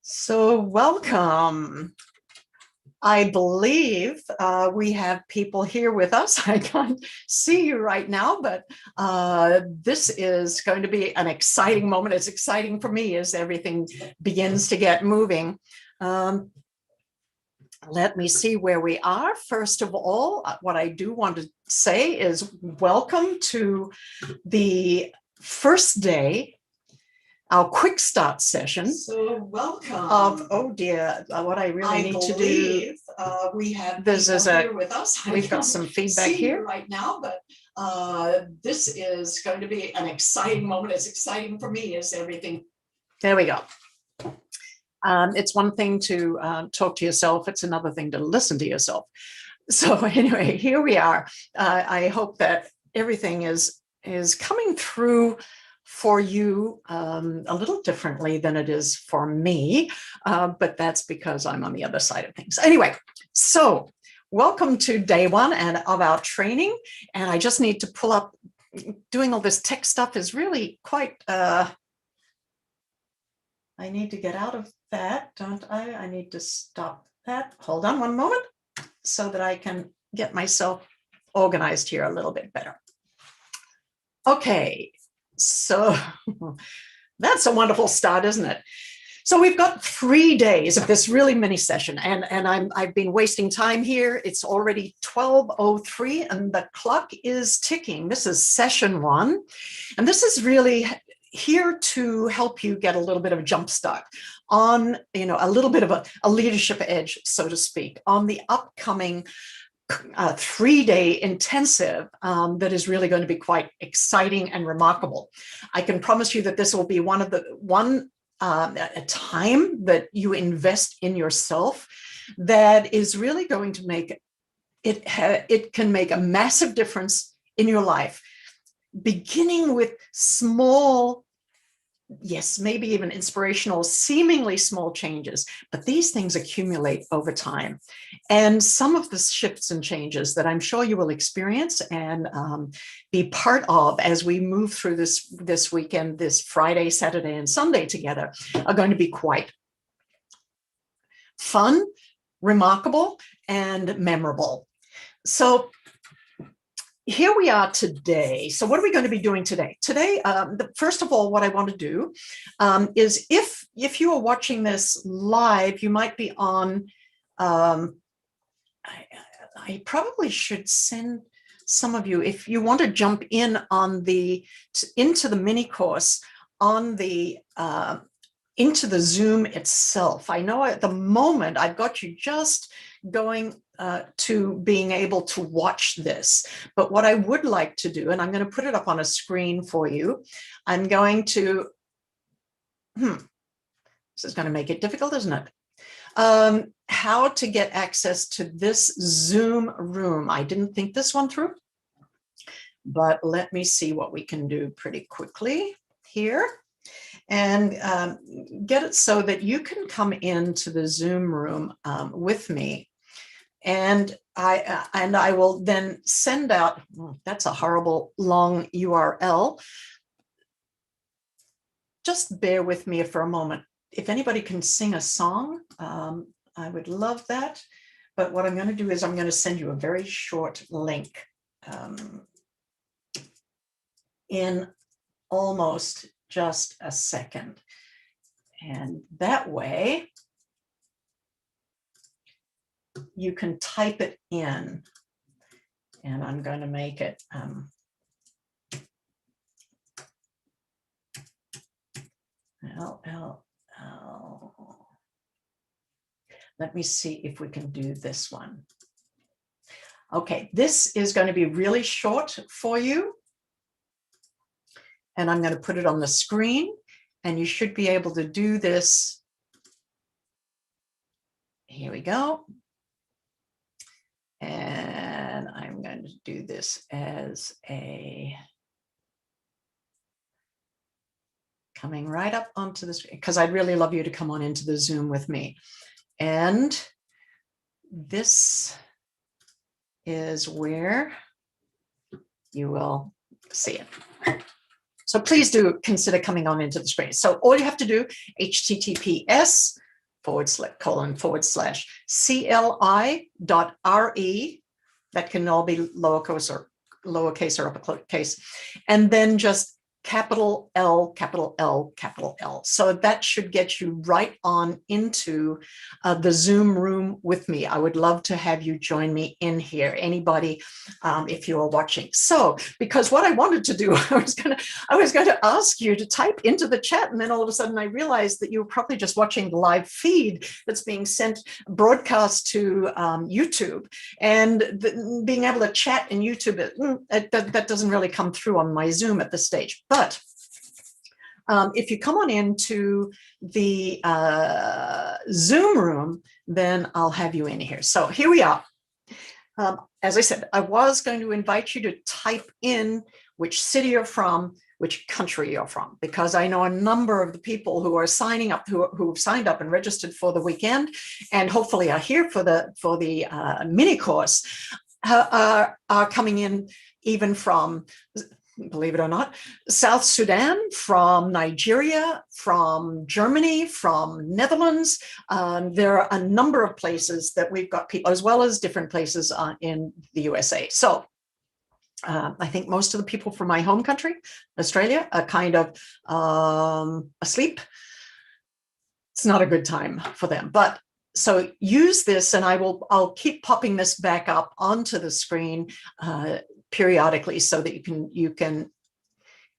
So welcome. I believe we have people here with us. I can't see you right now, but this is going to be an exciting moment. It's exciting for me as everything begins to get moving. Let me see where we are. First of all, what I do want to say is welcome to the first day, our quick start session. So welcome. Oh dear, what I really need to do. We have this is here with us. We've got some feedback here right now, but this is going to be an exciting moment. It's exciting for me as everything. There we go. It's one thing to talk to yourself. It's another thing to listen to yourself. So anyway, here we are. I hope that everything is coming through for you a little differently than it is for me, but that's because I'm on the other side of things. Anyway, so welcome to day one of our training. And I just need to pull up, doing all this tech stuff is really quite, I need to get out of that, don't I? I need to stop that. Hold on one moment so that I can get myself organized here a little bit better. Okay. So that's a wonderful start, isn't it? So we've got 3 days of this really mini session, and I've been wasting time here. It's already 12:03 and the clock is ticking. This is session 1, and this is really here to help you get a little bit of a jump start on, a little bit of a leadership edge, so to speak, on the upcoming 3-day intensive that is really going to be quite exciting and remarkable. I can promise you that this will be a time that you invest in yourself that is really going to make it can make a massive difference in your life, beginning with small, yes, maybe even inspirational, seemingly small changes, but these things accumulate over time. And some of the shifts and changes that I'm sure you will experience and be part of as we move through this weekend, this Friday, Saturday, and Sunday together, are going to be quite fun, remarkable, and memorable. So here we are today. So what are we going to be doing today? Today, first of all, what I want to do is if you are watching this live, you might be on, I probably should send some of you, if you want to jump in into the mini course on into the Zoom itself. I know at the moment I've got you just going to being able to watch this, but what I would like to do, and I'm going to put it up on a screen for you, I'm going to, this is going to make it difficult, isn't it? How to get access to this Zoom room. I didn't think this one through, but let me see what we can do pretty quickly here and get it so that you can come into the Zoom room with me. And I will then send out, that's a horrible long URL. Just bear with me for a moment. If anybody can sing a song, I would love that. But what I'm going to do is I'm going to send you a very short link in almost just a second. And that way, you can type it in, and I'm going to make it LLL. Let me see if we can do this one. Okay, this is going to be really short for you, and I'm going to put it on the screen, and you should be able to do this. Here we go. And I'm going to do this as coming right up onto this, because I'd really love you to come on into the Zoom with me. And this is where you will see it. So please do consider coming on into the screen. So all you have to do, https CLI.RE. That can all be lowercase or uppercase. And then just capital L, capital L, capital L. So that should get you right on into the Zoom room with me. I would love to have you join me in here, anybody, if you are watching. So, because what I wanted to do, I was going to ask you to type into the chat, and then all of a sudden I realized that you were probably just watching the live feed that's being sent broadcast to YouTube, and being able to chat in YouTube, that doesn't really come through on my Zoom at this stage. But if you come on into the Zoom room, then I'll have you in here. So here we are. As I said, I was going to invite you to type in which city you're from, which country you're from, because I know a number of the people who are signing up, who've signed up and registered for the weekend, and hopefully are here for the mini course, are coming in even from, believe it or not, South Sudan, from Nigeria, from Germany, from Netherlands. There are a number of places that we've got people, as well as different places in the USA. So I think most of the people from my home country, Australia, are kind of asleep. It's not a good time for them, but so use this, and I'll keep popping this back up onto the screen periodically, so that you can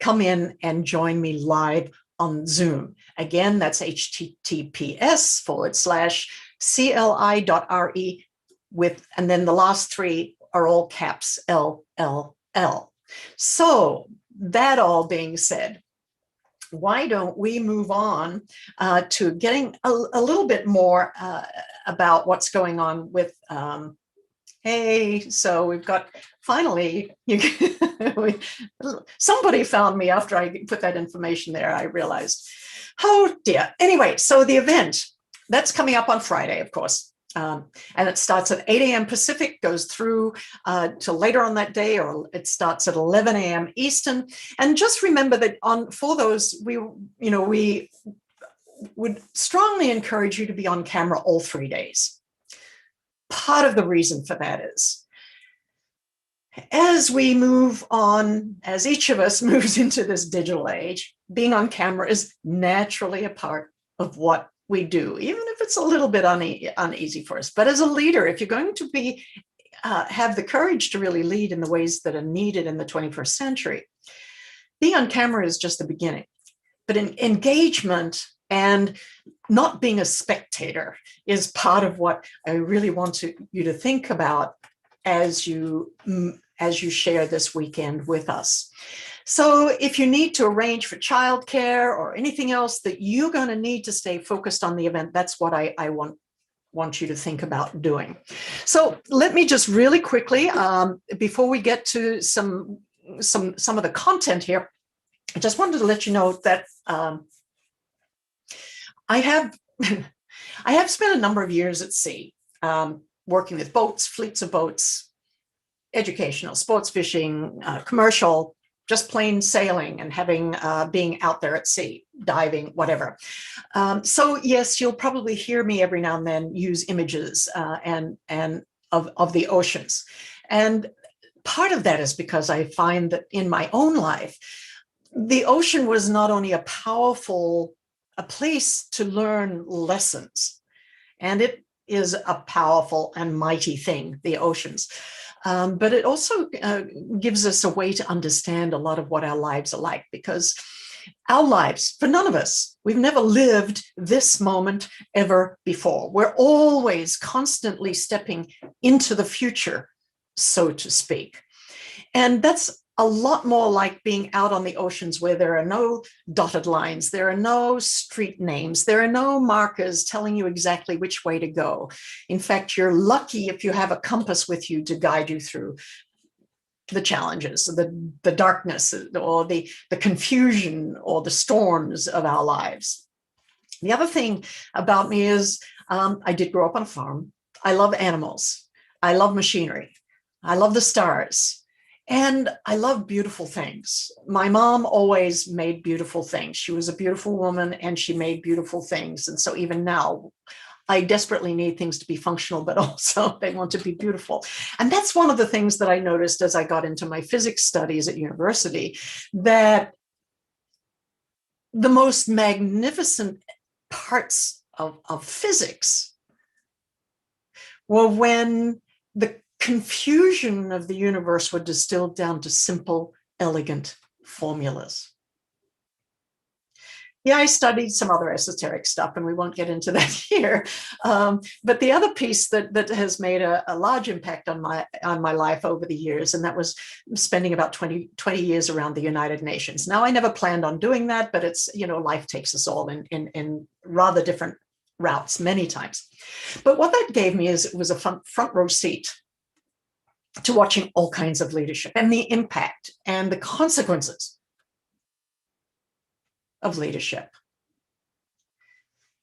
come in and join me live on Zoom. Again, that's https://cli.re and then the last three are all caps LLL. So that all being said, why don't we move on to getting a little bit more about what's going on with hey, so we've got, finally, somebody found me after I put that information there, I realized. Oh dear. Anyway, so the event, that's coming up on Friday, of course. And it starts at 8 a.m. Pacific, goes through till later on that day, or it starts at 11 a.m. Eastern. And just remember that for those, we would strongly encourage you to be on camera all 3 days. Part of the reason for that is, as we move on, as each of us moves into this digital age, being on camera is naturally a part of what we do, even if it's a little bit uneasy for us. But as a leader, if you're going to have the courage to really lead in the ways that are needed in the 21st century, being on camera is just the beginning. But engagement and not being a spectator is part of what I really want you to think about as you share this weekend with us. So if you need to arrange for childcare or anything else that you're going to need to stay focused on the event, that's what I want you to think about doing. So let me just really quickly, before we get to some of the content here, I just wanted to let you know that I have spent a number of years at sea, working with boats, fleets of boats, educational, sports fishing, commercial, just plain sailing, and being out there at sea, diving, whatever. So yes, you'll probably hear me every now and then use images and of the oceans. And part of that is because I find that in my own life, the ocean was not only a place to learn lessons, and it is a powerful and mighty thing, the oceans. But it also gives us a way to understand a lot of what our lives are like, because our lives, for none of us, we've never lived this moment ever before. We're always constantly stepping into the future, so to speak. And that's a lot more like being out on the oceans, where there are no dotted lines, there are no street names, there are no markers telling you exactly which way to go. In fact, you're lucky if you have a compass with you to guide you through the challenges, the darkness, or the confusion, or the storms of our lives. The other thing about me is I did grow up on a farm. I love animals. I love machinery. I love the stars. And I love beautiful things. My mom always made beautiful things. She was a beautiful woman and she made beautiful things. And so even now, I desperately need things to be functional, but also they want to be beautiful. And that's one of the things that I noticed as I got into my physics studies at university, that the most magnificent parts of physics were when the confusion of the universe were distilled down to simple, elegant formulas. Yeah, I studied some other esoteric stuff, and we won't get into that here. But the other piece that has made a large impact on my life over the years, and that was spending about 20 years around the United Nations. Now, I never planned on doing that, but it's, life takes us all in rather different routes many times. But what that gave me was a front row seat to watching all kinds of leadership and the impact and the consequences of leadership.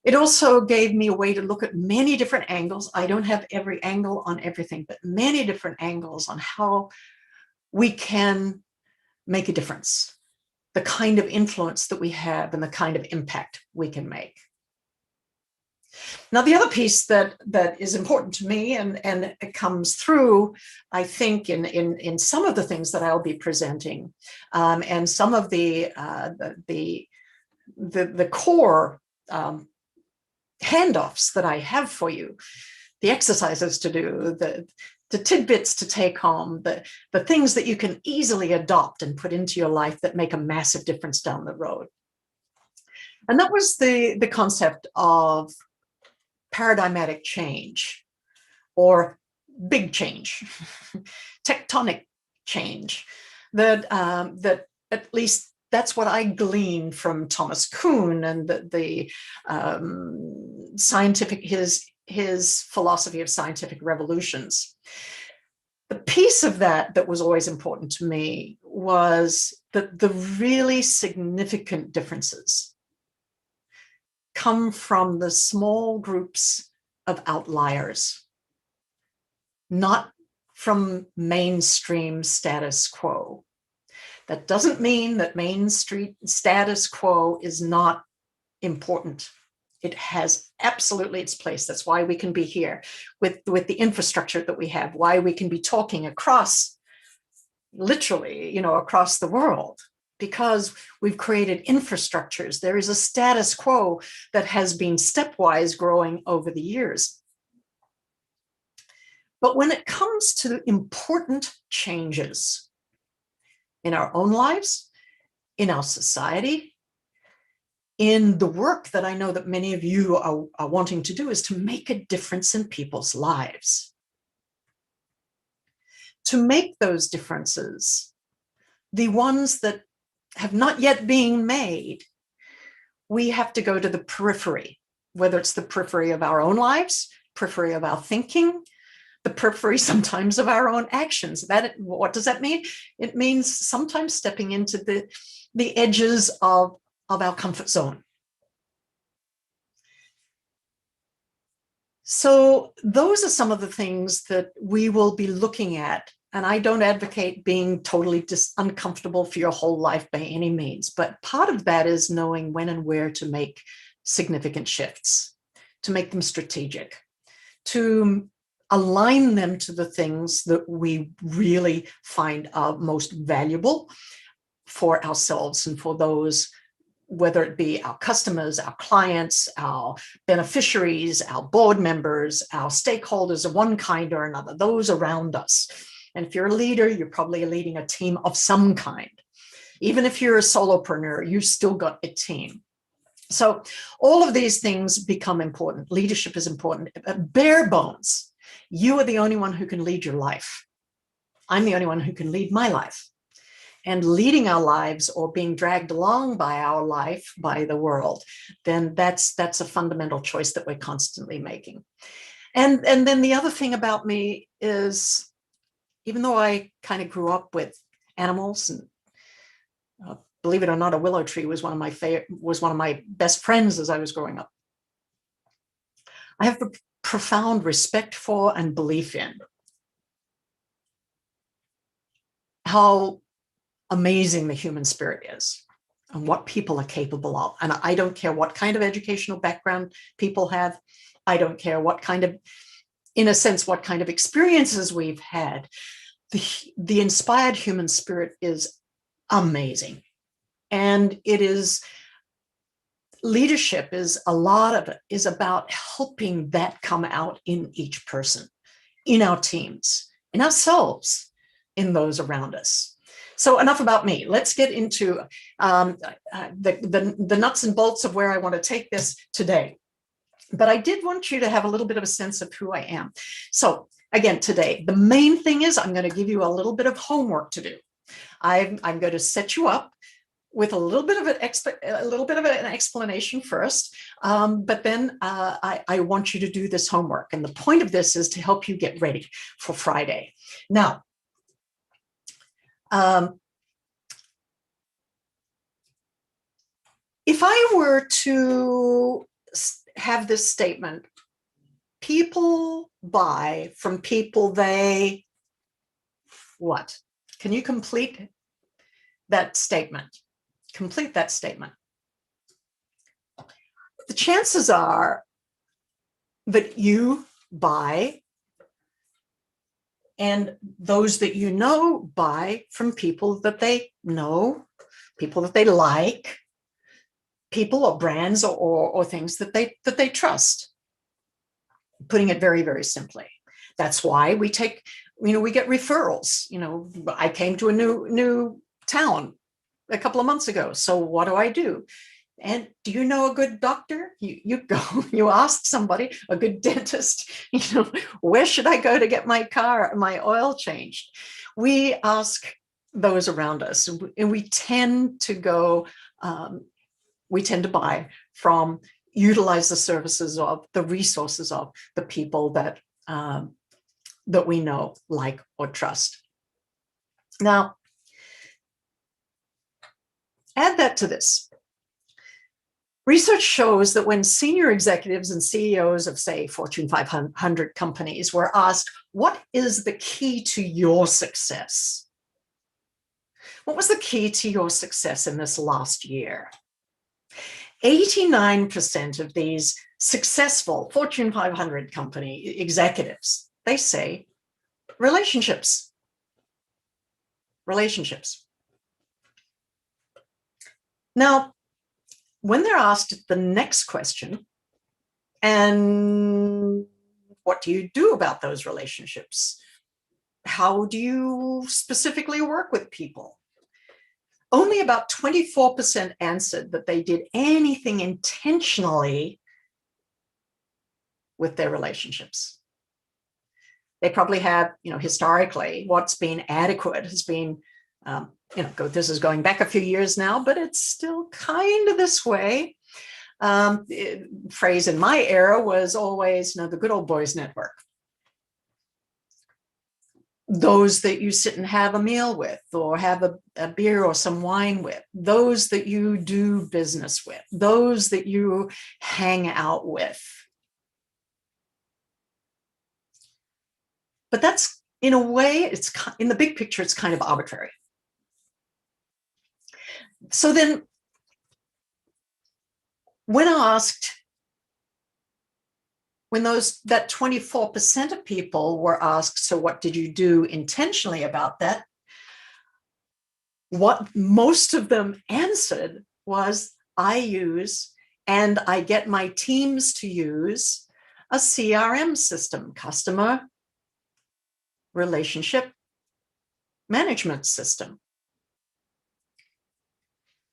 It also gave me a way to look at many different angles. I don't have every angle on everything, but many different angles on how we can make a difference, the kind of influence that we have and the kind of impact we can make. Now, the other piece that is important to me, and it comes through, I think, in some of the things that I'll be presenting, and some of the core handoffs that I have for you, the exercises to do, the tidbits to take home, the things that you can easily adopt and put into your life that make a massive difference down the road. And that was the concept of paradigmatic change, or big change, tectonic change, that at least that's what I gleaned from Thomas Kuhn and the scientific, his philosophy of scientific revolutions. The piece of that was always important to me was that the really significant differences come from the small groups of outliers, not from mainstream status quo. That doesn't mean that mainstream status quo is not important. It has absolutely its place. That's why we can be here with the infrastructure that we have, why we can be talking across, literally, across the world, because we've created infrastructures. There is a status quo that has been stepwise growing over the years. But when it comes to important changes in our own lives, in our society, in the work that I know that many of you are wanting to do, is to make a difference in people's lives. To make those differences, the ones that have not yet been made, we have to go to the periphery, whether it's the periphery of our own lives, periphery of our thinking, the periphery sometimes of our own actions. What does that mean? It means sometimes stepping into the edges of our comfort zone. So those are some of the things that we will be looking at. And I don't advocate being totally uncomfortable for your whole life by any means, but part of that is knowing when and where to make significant shifts, to make them strategic, to align them to the things that we really find most valuable for ourselves and for those, whether it be our customers, our clients, our beneficiaries, our board members, our stakeholders of one kind or another, those around us. And if you're a leader, you're probably leading a team of some kind. Even if you're a solopreneur, you've still got a team. So all of these things become important. Leadership is important. Bare bones, you are the only one who can lead your life. I'm the only one who can lead my life. And leading our lives or being dragged along by our life, by the world, then that's a fundamental choice that we're constantly making. And then the other thing about me is, even though I kind of grew up with animals, and believe it or not, a willow tree was one of my best friends as I was growing up. I have a profound respect for and belief in how amazing the human spirit is and what people are capable of. And I don't care what kind of educational background people have. I don't care what kind of, in a sense, what kind of experiences we've had. The inspired human spirit is amazing. And it is, leadership is, a lot of it is about helping that come out in each person, in our teams, in ourselves, in those around us. So enough about me. Let's get into the nuts and bolts of where I want to take this today. But I did want you to have a little bit of a sense of who I am. So again, today, the main thing is I'm going to give you a little bit of homework to do. I'm going to set you up with a little bit of an explanation first, but then I want you to do this homework. And the point of this is to help you get ready for Friday. Now, if I were to have this statement, people buy from people they what? Can you complete that statement? Complete that statement. The chances are that you buy, and those that you know buy from people that they know, people that they like, people or brands or things that they trust. Putting it very, very simply. That's why we take, we get referrals. I came to a new town a couple of months ago. So what do? And do you know a good doctor? You go, you ask somebody, a good dentist, where should I go to get my oil changed? We ask those around us, and we tend to go, we tend to buy from, utilize the services of, the resources of the people that we know, like, or trust. Now, add that to this. Research shows that when senior executives and CEOs of, say, Fortune 500 companies were asked, what is the key to your success? What was the key to your success in this last year? 89% of these successful Fortune 500 company executives, they say relationships. Relationships. Now, when they're asked the next question, and what do you do about those relationships? How do you specifically work with people? Only about 24% answered that they did anything intentionally with their relationships. They probably have, historically, what's been adequate has been, this is going back a few years now, but it's still kind of this way. Phrase in my era was always, the good old boys network. Those that you sit and have a meal with, or have a beer or some wine with, those that you do business with, those that you hang out with. But that's, in a way, it's in the big picture, it's kind of arbitrary. So then, when asked, when that 24% of people were asked, so what did you do intentionally about that? What most of them answered was, I use, and I get my teams to use, a CRM system, customer relationship management system.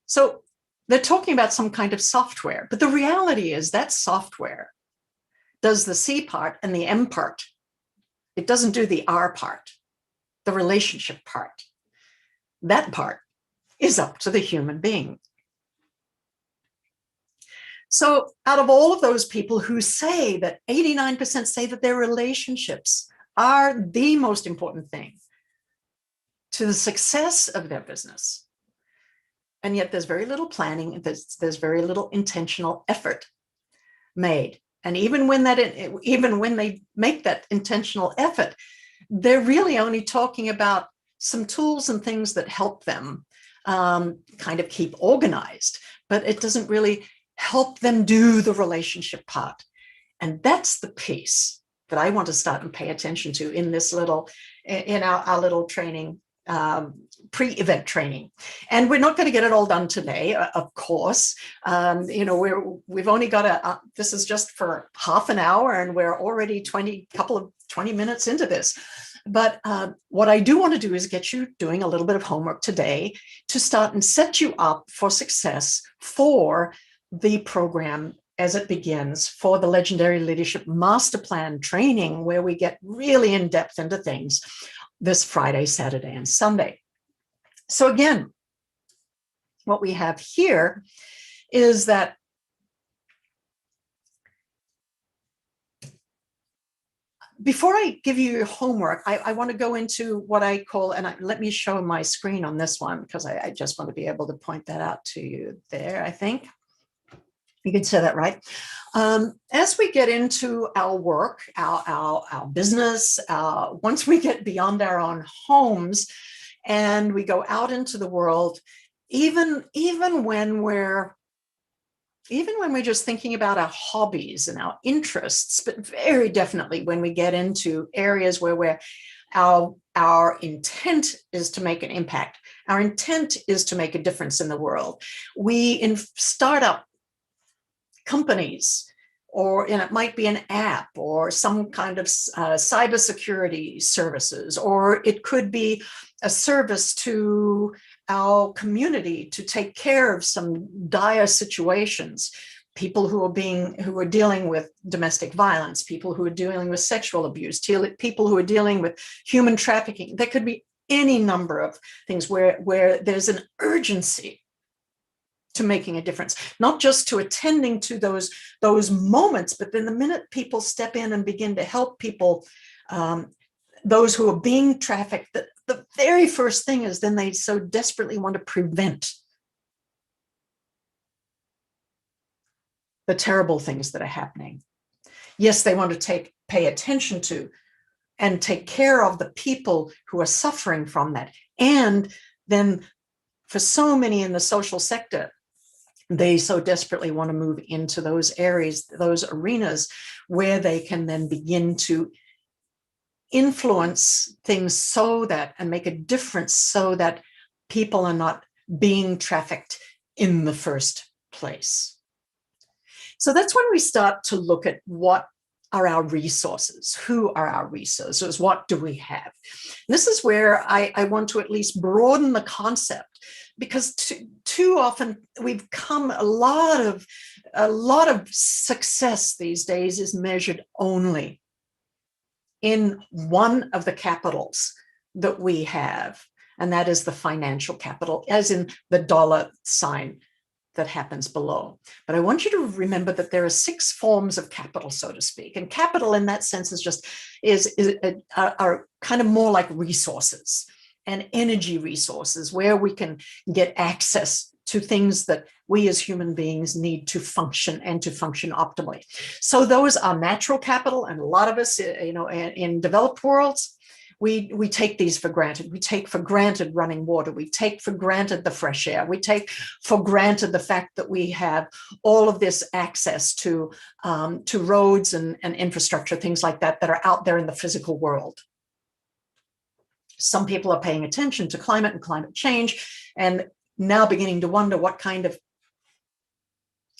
So they're talking about some kind of software, but the reality is that software does the C part and the M part. It doesn't do the R part, the relationship part. That part is up to the human being. So out of all of those people who say that 89% say that their relationships are the most important thing to the success of their business, and yet there's very little planning, there's very little intentional effort made. And even when they make that intentional effort, they're really only talking about some tools and things that help them kind of keep organized, but it doesn't really help them do the relationship part. And that's the piece that I want to start and pay attention to in this little, in our little training, pre-event training. And we're not going to get it all done today, of course. You know, we've only got this is just for half an hour, and we're already 20 minutes into this. But what I do want to do is get you doing a little bit of homework today to start and set you up for success for the program as it begins, for the Legendary Leadership Master Plan training, where we get really in depth into things this Friday, Saturday, and Sunday. So again, what we have here is that before I give you your homework, I want to go into what I call, and let me show my screen on this one, because I just want to be able to point that out to you there, I think. You can say that right. As we get into our work, our business, once we get beyond our own homes and we go out into the world, even when we're just thinking about our hobbies and our interests, but very definitely when we get into areas where our intent is to make an impact, our intent is to make a difference in the world. We in startup companies, or it might be an app or some kind of cybersecurity services, or it could be a service to our community to take care of some dire situations, people who are dealing with domestic violence, people who are dealing with sexual abuse, people who are dealing with human trafficking. There could be any number of things where there's an urgency to making a difference, not just to attending to those moments, but then the minute people step in and begin to help people, those who are being trafficked, the very first thing is then they so desperately want to prevent the terrible things that are happening. Yes, they want to pay attention to and take care of the people who are suffering from that. And then for so many in the social sector, they so desperately want to move into those areas, those arenas where they can then begin to influence things and make a difference so that people are not being trafficked in the first place. So that's when we start to look at what are our resources? Who are our resources? What do we have? And this is where I want to at least broaden the concept, because too often we've come a lot of success these days is measured only in one of the capitals that we have, and that is the financial capital, as in the dollar sign that happens below. But I want you to remember that there are 6 forms of capital, so to speak. And capital in that sense are kind of more like resources and energy resources, where we can get access to things that we as human beings need to function and to function optimally. So those are natural capital, and a lot of us, in developed worlds, we take these for granted. We take for granted running water. We take for granted the fresh air. We take for granted the fact that we have all of this access to roads and infrastructure, things like that are out there in the physical world. Some people are paying attention to climate and climate change, and now beginning to wonder what kind of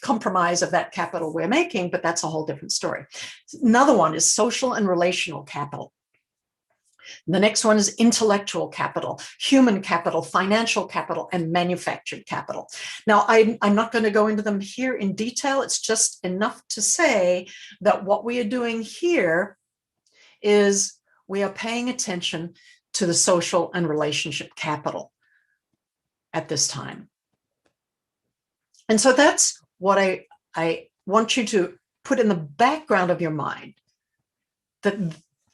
compromise of that capital we're making, but that's a whole different story. Another one is social and relational capital. The next one is intellectual capital, human capital, financial capital, and manufactured capital. Now, I'm not going to go into them here in detail. It's just enough to say that what we are doing here is we are paying attention to the social and relationship capital at this time. And so that's what I want you to put in the background of your mind, that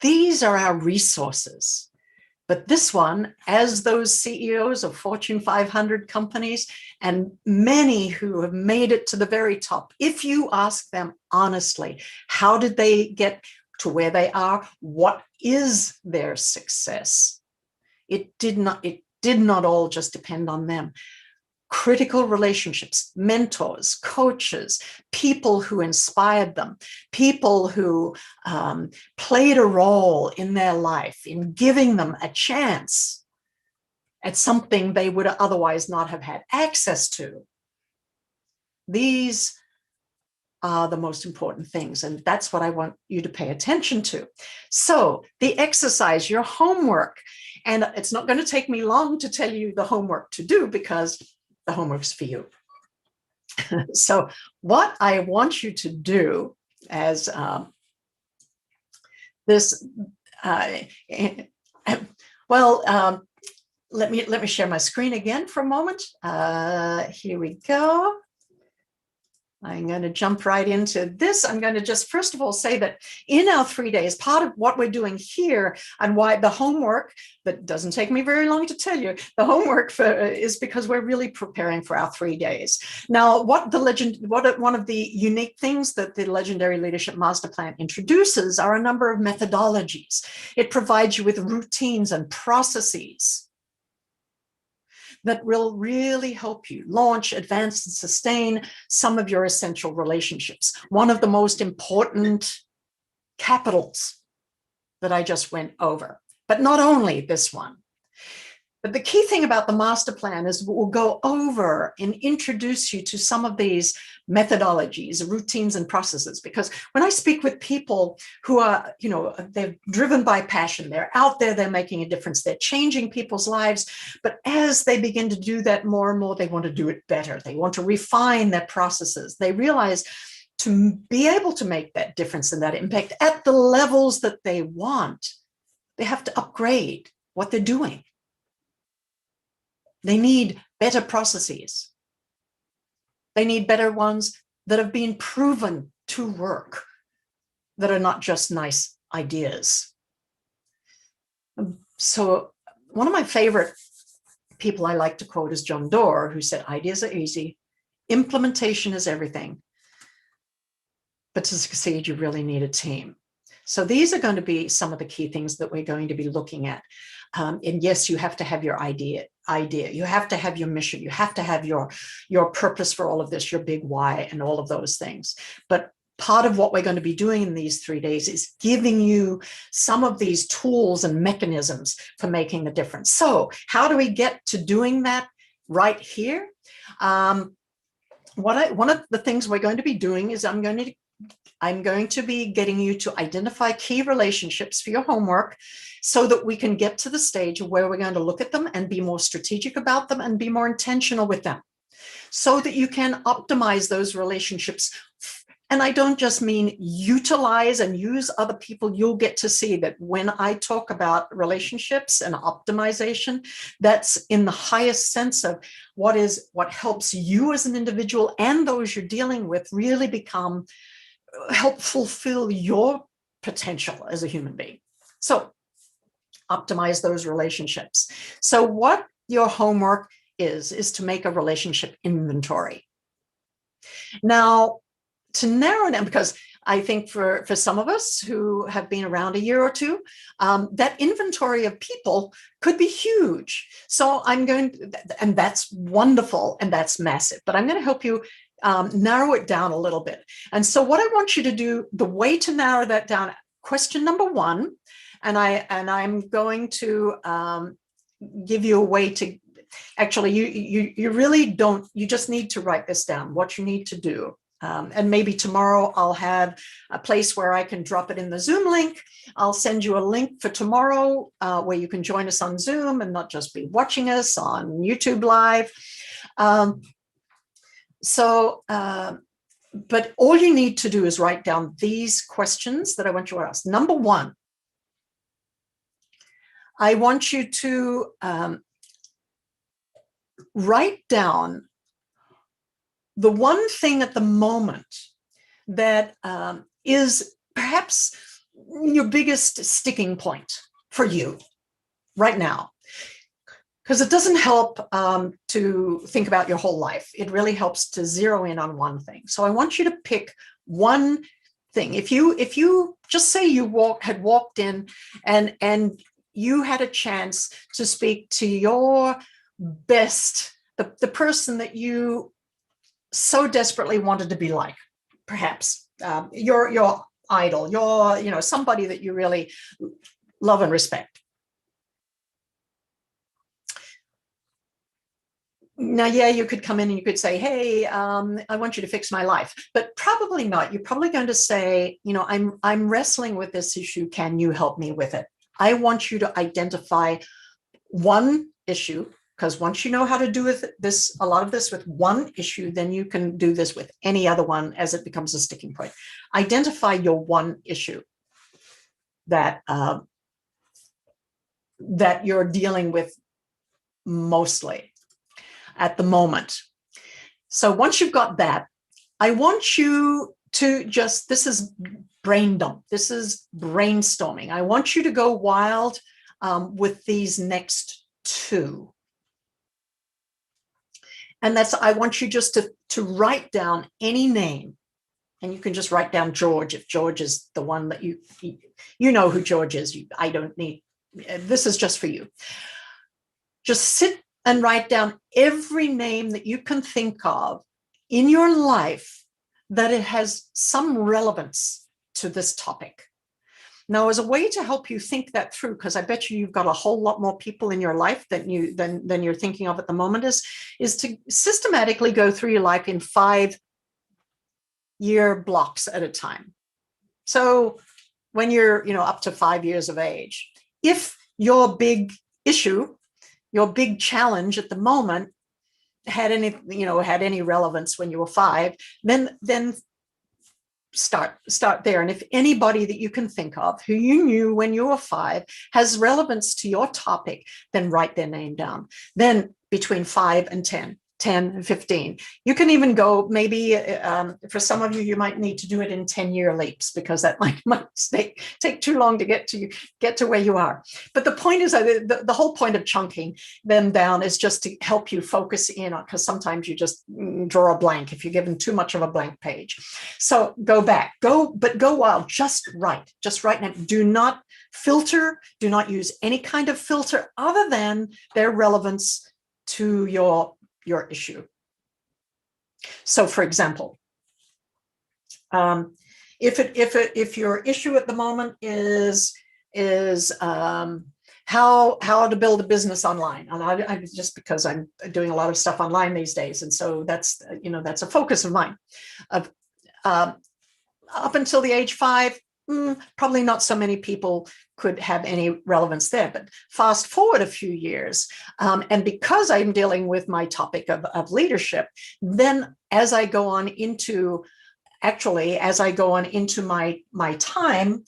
these are our resources. But this one, as those CEOs of Fortune 500 companies and many who have made it to the very top, if you ask them honestly, how did they get to where they are? What is their success? It did not all just depend on them. Critical relationships, mentors, coaches, people who inspired them, people who played a role in their life in giving them a chance at something they would otherwise not have had access to. These are the most important things, and that's what I want you to pay attention to. So the exercise, your homework, and it's not going to take me long to tell you the homework to do because the homework's for you. So what I want you to do as this, let me share my screen again for a moment. Here we go. I'm going to jump right into this. I'm going to just first of all say that in our 3 days, part of what we're doing here and why the homework, that doesn't take me very long to tell you, the homework is because we're really preparing for our 3 days. Now, one of the unique things that the Legendary Leadership Master Plan introduces are a number of methodologies. It provides you with routines and processes that will really help you launch, advance, and sustain some of your essential relationships. One of the most important capitals that I just went over, but not only this one. But the key thing about the master plan is we'll go over and introduce you to some of these methodologies, routines, and processes. Because when I speak with people who are, they're driven by passion, they're out there, they're making a difference, they're changing people's lives. But as they begin to do that more and more, they want to do it better. They want to refine their processes. They realize to be able to make that difference and that impact at the levels that they want, they have to upgrade what they're doing. They need better processes. They need better ones that have been proven to work, that are not just nice ideas. So one of my favorite people I like to quote is John Doerr, who said, ideas are easy, implementation is everything. But to succeed, you really need a team. So these are going to be some of the key things that we're going to be looking at. And yes, you have to have your idea. You have to have your mission. You have to have your purpose for all of this, your big why, and all of those things. But part of what we're going to be doing in these 3 days is giving you some of these tools and mechanisms for making a difference. So how do we get to doing that right here? One of the things we're going to be doing is I'm going to be getting you to identify key relationships for your homework so that we can get to the stage where we're going to look at them and be more strategic about them and be more intentional with them so that you can optimize those relationships. And I don't just mean utilize and use other people. You'll get to see that when I talk about relationships and optimization, that's in the highest sense of what helps you as an individual and those you're dealing with really help fulfill your potential as a human being. So optimize those relationships. So what your homework is to make a relationship inventory. Now, to narrow down, because I think for some of us who have been around a year or two, that inventory of people could be huge. So and that's wonderful and that's massive, but I'm going to help you narrow it down a little bit. And so what I want you to do, the way to narrow that down, question number one, and I'm going to give you a way to, actually, you really don't, you just need to write this down, what you need to do. And maybe tomorrow I'll have a place where I can drop it in the Zoom link. I'll send you a link for tomorrow where you can join us on Zoom and not just be watching us on YouTube Live. But all you need to do is write down these questions that I want you to ask. Number one, I want you to write down the one thing at the moment that is perhaps your biggest sticking point for you right now. Because it doesn't help to think about your whole life. It really helps to zero in on one thing. So I want you to pick one thing. If you just say you had walked in and you had a chance to speak to your best, the person that you so desperately wanted to be like, perhaps your idol, your somebody that you really love and respect. Now, yeah, you could come in and you could say, hey, I want you to fix my life, but probably not. You're probably going to say, I'm wrestling with this issue. Can you help me with it? I want you to identify one issue, because once you know how to do with this, a lot of this with one issue, then you can do this with any other one as it becomes a sticking point. Identify your one issue that that you're dealing with mostly at the moment. So once you've got that, I want you to just, this is brain dump, this is brainstorming. I want you to go wild with these next two. And that's, I want you just to write down any name. And you can just write down George, if George is the one that you know who George is. I don't need, this is just for you. Just sit and write down every name that you can think of in your life that it has some relevance to this topic. Now, as a way to help you think that through, because I bet you've got a whole lot more people in your life than you're thinking of at the moment, is to systematically go through your life in 5-year blocks at a time. So when you're up to 5 years of age, if your big issue, your big challenge at the moment had any relevance when you were 5, then start there. And if anybody that you can think of who you knew when you were 5 has relevance to your topic, then write their name down. Then between 5 and 10 and 15. You can even go, maybe for some of you, you might need to do it in 10-year leaps, because that might take too long to get to where you are. But the point is, the whole point of chunking them down is just to help you focus in on, because sometimes you just draw a blank if you're given too much of a blank page. So go back, go wild, just write now. Do not filter, do not use any kind of filter other than their relevance to your issue. So, for example, if your issue at the moment is how to build a business online, and I just because I'm doing a lot of stuff online these days, and so that's a focus of mine. Up until the age 5, probably not so many people could have any relevance there. But fast forward a few years, and because I'm dealing with my topic of leadership, then as I go on into my time,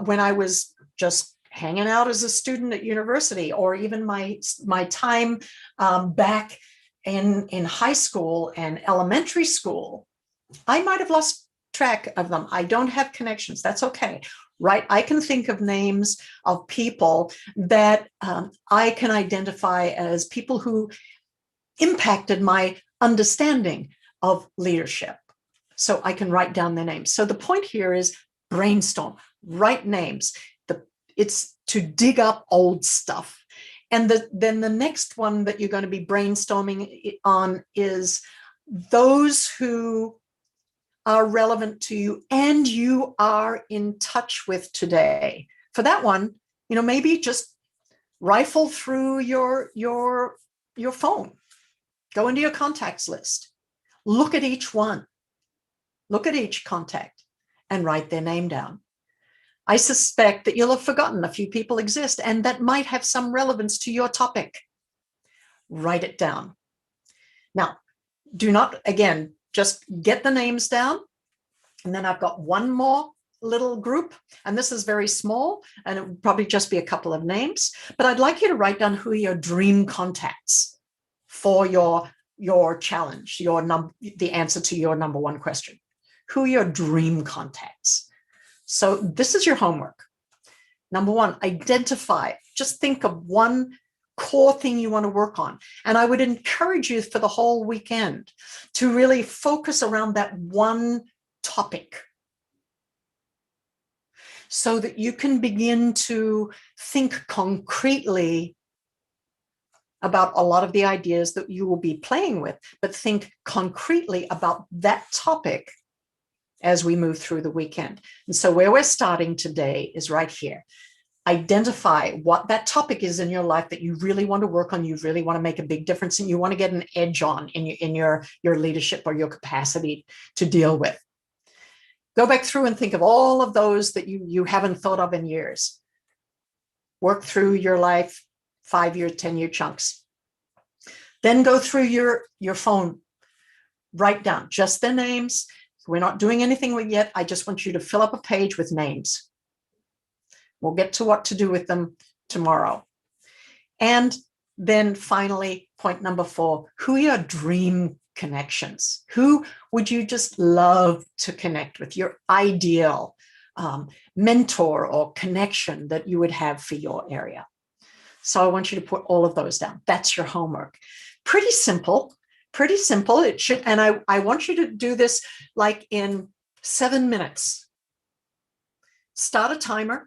when I was just hanging out as a student at university, or even my time back in high school and elementary school, I might have lost track of them. I don't have connections. That's okay, right? I can think of names of people that I can identify as people who impacted my understanding of leadership. So I can write down their names. So the point here is brainstorm, write names. It's to dig up old stuff. And then the next one that you're going to be brainstorming on is those who are relevant to you and you are in touch with today. For that one, maybe just rifle through your phone, go into your contacts list, look at each one, look at each contact, and write their name down. I suspect that you'll have forgotten a few people exist and that might have some relevance to your topic. Write it down. Now, do not, again, just get the names down. And then I've got one more little group, and this is very small, and it would probably just be a couple of names, but I'd like you to write down who are your dream contacts for your challenge, the answer to your number one question. Who are your dream contacts? So this is your homework. Number one, identify, just think of one core thing you want to work on. And I would encourage you for the whole weekend to really focus around that one topic. so that you can begin to think concretely about a lot of the ideas that you will be playing with, but think concretely about that topic as we move through the weekend. And so where we're starting today is right here. Identify what that topic is in your life that you really want to work on, you really want to make a big difference, and you want to get an edge on in your leadership or your capacity to deal with. Go back through and think of all of those that you haven't thought of in years. Work through your life, 5-year, 10-year chunks. Then go through your phone, write down just their names. We're not doing anything yet. I just want you to fill up a page with names. We'll get to what to do with them tomorrow. And then finally, point number 4, who are your dream connections? Who would you just love to connect with? Your ideal mentor or connection that you would have for your area. So I want you to put all of those down. That's your homework. Pretty simple, pretty simple. It should, and I want you to do this like in 7 minutes. Start a timer.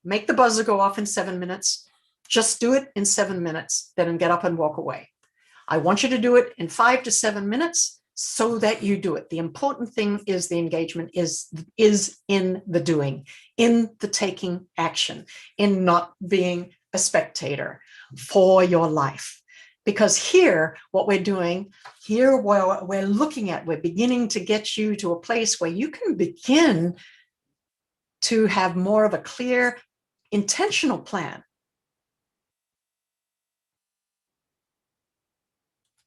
Make the buzzer go off in 7 minutes. Just do it in 7 minutes, then get up and walk away. I want you to do it in 5 to 7 minutes so that you do it. The important thing is the engagement is in the doing, in the taking action, in not being a spectator for your life. Because here, what we're doing, here we're looking at, we're beginning to get you to a place where you can begin to have more of a clear, intentional plan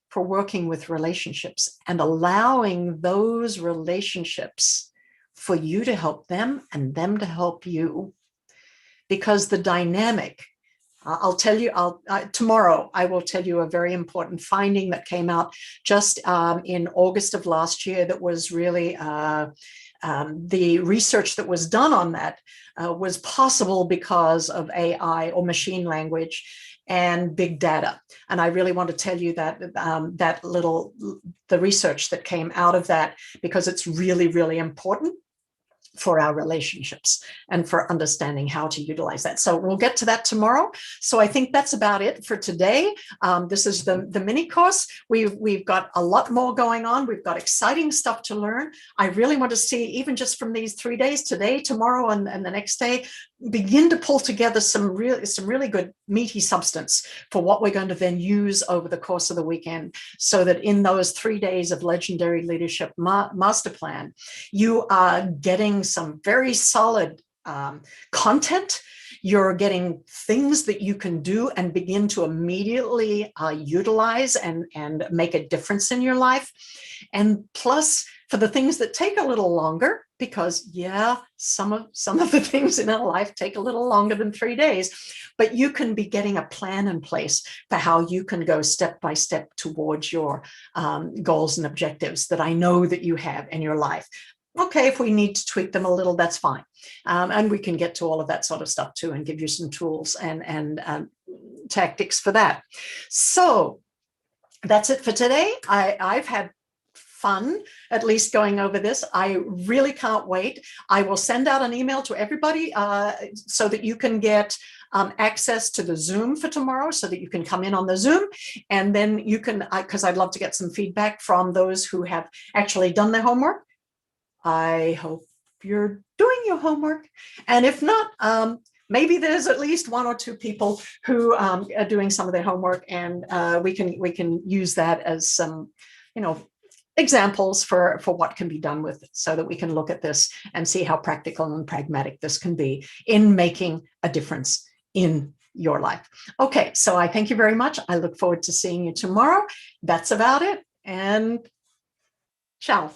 for working with relationships and allowing those relationships for you to help them and them to help you. Because the dynamic, I'll tell you, tomorrow I will tell you a very important finding that came out just in August of last year that was really the research that was done on that was possible because of AI or machine language and big data. And I really want to tell you that the research that came out of that, because it's really, really important for our relationships and for understanding how to utilize that. So we'll get to that tomorrow. So I think that's about it for today. This is the mini course. We've got a lot more going on. We've got exciting stuff to learn. I really want to see, even just from these 3 days, today, tomorrow, and the next day, begin to pull together some really good meaty substance for what we're going to then use over the course of the weekend, so that in those 3 days of Legendary Leadership Master Plan, you are getting some very solid content. You're getting things that you can do and begin to immediately utilize and make a difference in your life. And plus, for the things that take a little longer, because yeah, some of the things in our life take a little longer than 3 days, but you can be getting a plan in place for how you can go step by step towards your goals and objectives that I know that you have in your life. Okay, if we need to tweak them a little, that's fine. And we can get to all of that sort of stuff too and give you some tools and tactics for that. So that's it for today. I've had fun, at least going over this. I really can't wait. I will send out an email to everybody so that you can get access to the Zoom for tomorrow, so that you can come in on the Zoom, and then you can, because I'd love to get some feedback from those who have actually done their homework. I hope you're doing your homework. And if not, maybe there's at least 1 or 2 people who are doing some of their homework, and we can use that as some, examples for what can be done with it, so that we can look at this and see how practical and pragmatic this can be in making a difference in your life. Okay, so I thank you very much. I look forward to seeing you tomorrow. That's about it. And ciao.